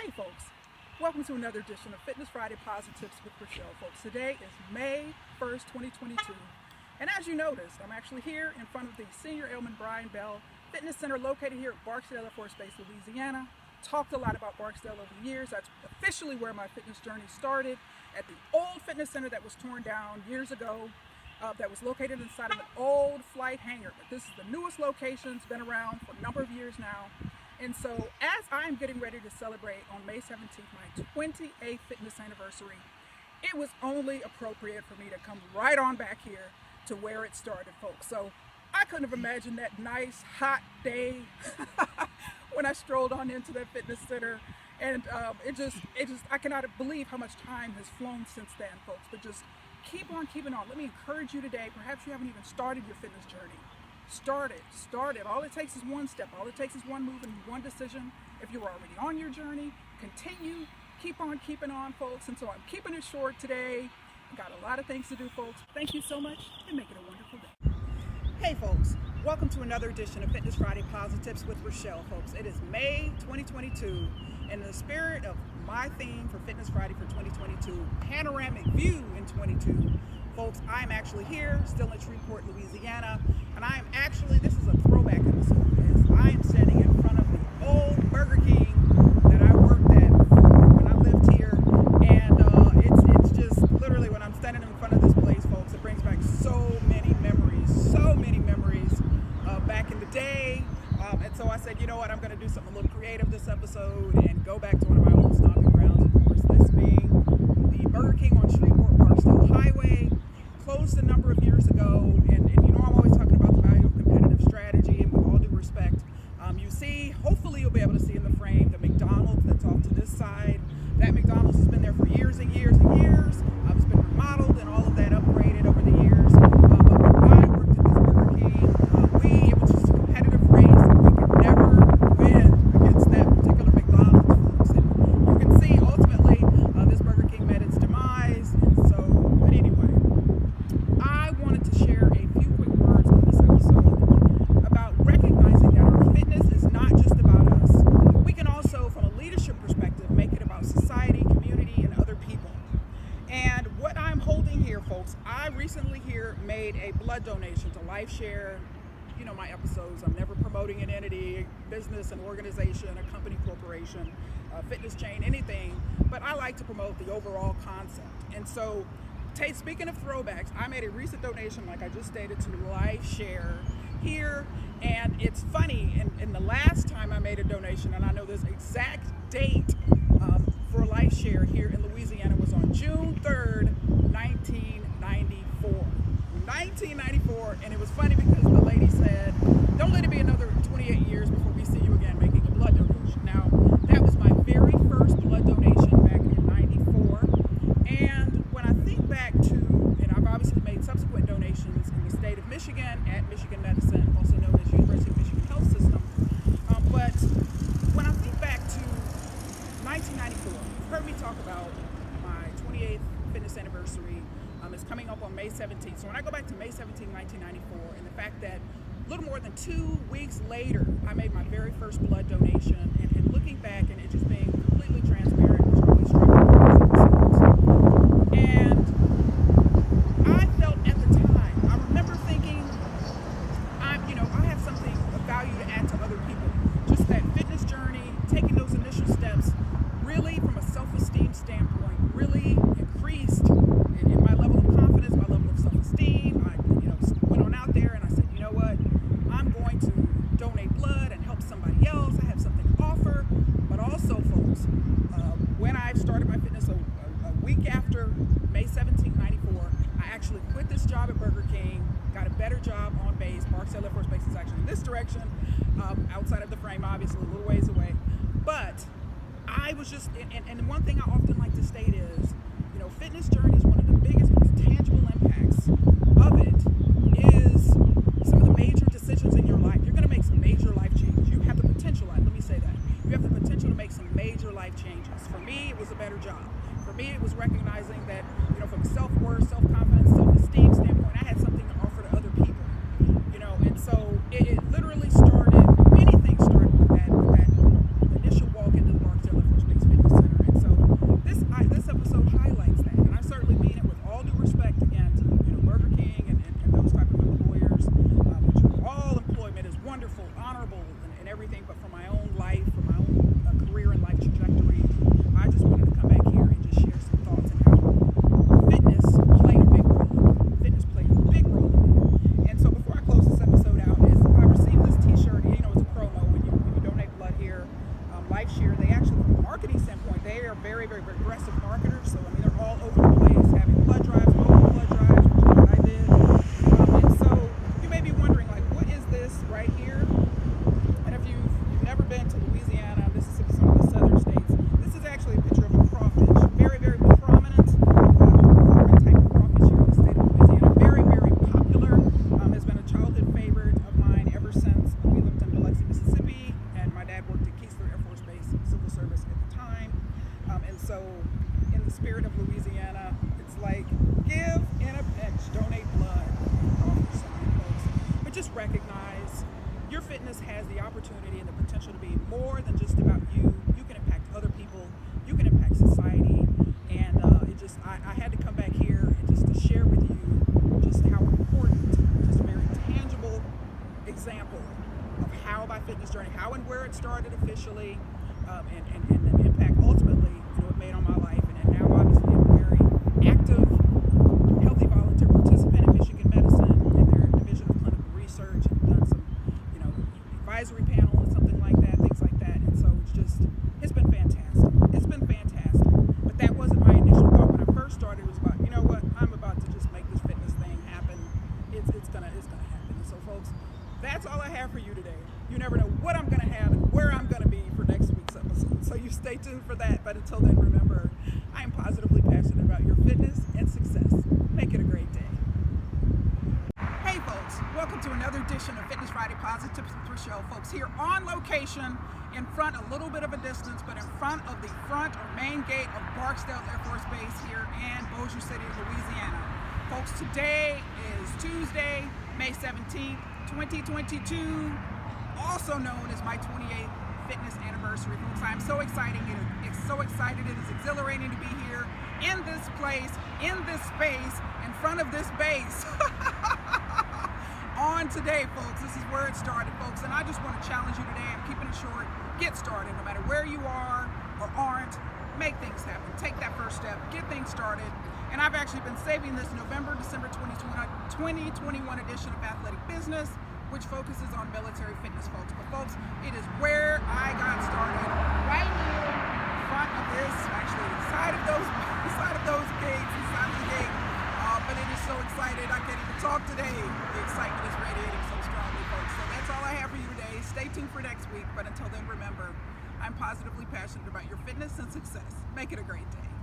Hey folks, welcome to another edition of Fitness Friday Posi-TIPS with Rachelle. Folks, today is May 1st, 2022, and as you noticed, I'm actually here in front of the Senior Ailman Brian Bell Fitness Center located here at Barksdale Air Force Base, Louisiana. Talked a lot about Barksdale over the years. That's officially where my fitness journey started, at the old fitness center that was torn down years ago, that was located inside of an old flight hangar. But this is the newest location. It's been around for a number of years now. And so as I'm getting ready to celebrate on May 17th, my 28th fitness anniversary, it was only appropriate for me to come right on back here to where it started, folks. So I couldn't have imagined that nice hot day when I strolled on into that fitness center. And I cannot believe how much time has flown since then, folks. But just keep on keeping on. Let me encourage you today. Perhaps you haven't even started your fitness journey. Start it. All it takes is one step. All it takes is one move and one decision. If you're already on your journey, continue. Keep on keeping on, folks. And so I'm keeping it short today. I've got a lot of things to do, folks. Thank you so much and make it a wonderful day. Hey, folks. Welcome to another edition of Fitness Friday Posi-TIPS with Rachelle, folks. It is May 2022. In the spirit of my theme for Fitness Friday for 2022, Panoramic View in 22, folks, I'm actually here, still in Shreveport, Louisiana, and I am actually, this is a throwback episode, as I am standing in front of the old Burger King that I worked at before when I lived here, and it's just literally when I'm standing in front of this place, folks, it brings back so many memories back in the day. And so I said, you know what, I'm going to do something a little creative this episode and go back to one of my old stomping grounds, of course, this being the Burger King on Shreveport Barksdale Highway, closed a number of years ago, and you know I'm always talking about the value of competitive strategy, and with all due respect, you see, hopefully you'll be able to see in the frame, the McDonald's that's off to this side. That McDonald's has been there for years and years and years. It's been remodeled and all of that upgraded over the years. But when I worked at this Burger King, it was just a competitive race, and we could never win against that particular McDonald's, folks. And you can see, ultimately, this Burger King met its demise. And so, but anyway, I wanted to share a few quick words on this episode about recognizing that our fitness is not just about us. We can also, from a leadership perspective, make it about society, community, and other people. And what I'm holding here, folks, I recently here made a blood donation to LifeShare. You know my episodes, I'm never promoting an entity, business, an organization, a company, corporation, fitness chain, anything, but I like to promote the overall concept. And so, speaking of throwbacks, I made a recent donation, like I just stated, to LifeShare here, and it's funny, in the last time I made a donation, and I know this exact date for LifeShare here in Louisiana was on June 3rd, 1994. 1994, and it was funny because the lady said, don't let it be another 28 years before we see you again making a blood donation. Now, that was my very first blood donation back in 94, and when I think back to, and I've obviously made subsequent donations in the state of Michigan at Michigan Medicine, also known as University of Michigan Health System, but when I think back to 1994, you've heard me talk about my 28th fitness anniversary. It's coming up on May 17th. So when I go back to May 17, 1994, and the fact that a little more than 2 weeks later, I made my very first blood donation, and looking back and it just being completely transparent, was really striking. And I felt at the time, I remember thinking, I have something of value to add to other people. Just that fitness journey, taking those initial steps, really from a self-esteem standpoint, really increased in my level of confidence, my level of self-esteem. I went on out there and I said, you know what, I'm going to donate blood and help somebody else. I have something to offer. But also, folks, when I started my fitness a week after May 17, 94, I actually quit this job at Burger King, got a better job on base. Barksdale Air Force Base is actually in this direction, outside of the frame, obviously, a little ways away. But I was just, and one thing I often like to state is, fitness journey is one of the biggest, most tangible impacts of it is some of the major decisions in your life. You're going to make some major life changes. You have the potential, let me say that. You have the potential to make some major life changes. For me, it was a better job. For me, it was recognizing that, from a self-worth, self-confidence, self-esteem standpoint, I had something to offer to other people. And so it literally started, many things started with that initial walk into the Barksdale Air Force Base they actually, from a marketing standpoint, they are very, very, very aggressive marketers. So, I mean, they're all over the place, having blood drives, mobile blood drives, which is what I did. And so you may be wondering, like, what is this right here? And if you've never been to Louisiana, Mississippi, some of the southern states, this is actually a picture of a crawfish. Very, very prominent performing type of crawfish here in the state of Louisiana. Very, very popular. Has been a childhood favorite of mine ever since we lived in Biloxi, Mississippi, and my dad worked at Keesler Air Force Base, Civil Service at the time. And so, in the spirit of Louisiana, it's like, give in a pinch, donate blood. Crawfish sign, folks. But just recognize your fitness has the opportunity and the potential to be more than just about you. You can impact other people. You can impact society. And I had to come back here and just to share with you just how important, just a very tangible example of how my fitness journey, how and where it started officially, and the impact ultimately, it made on my life. And now obviously I'm a very active, healthy volunteer participant in Michigan Medicine in their Division of Clinical Research, and done some, advisory panel and something like that, things like that. And so it's been fantastic. It's been fantastic. But that wasn't my initial thought when I first started. It was about, I'm about to just make this fitness thing happen. It's gonna happen. And so folks, that's all I have for you today. You never know what I'm gonna have and where I'm gonna be for next week's episode. So you stay tuned for that. But until then, remember, I am positively passionate about your fitness and success. Make it a great day. Hey folks, welcome to another edition of Fitness Friday Posi-TIPS with Rachelle. Folks, here on location, in front, a little bit of a distance, but in front of the front or main gate of Barksdale Air Force Base here in Bossier City, Louisiana. Folks, today is Tuesday, May 17th, 2022, also known as my 28th fitness anniversary. Folks, I'm so excited. It's so excited. It is exhilarating to be here in this place, in this space, in front of this base. On today, folks, this is where it started, folks, and I just want to challenge you today. I'm keeping it short. Get started, no matter where you are or aren't. Make things happen. Take that first step. Get things started. And I've actually been saving this November, December 2021 edition of Athletic Business, which focuses on military fitness, folks. But folks, it is where I got started, right here in front of this, actually inside of those gates, inside of the gate. But it is so excited, I can't even talk today. The excitement is radiating so strongly, folks. So that's all I have for you today. Stay tuned for next week. But until then, remember, I'm positively passionate about your fitness and success. Make it a great day.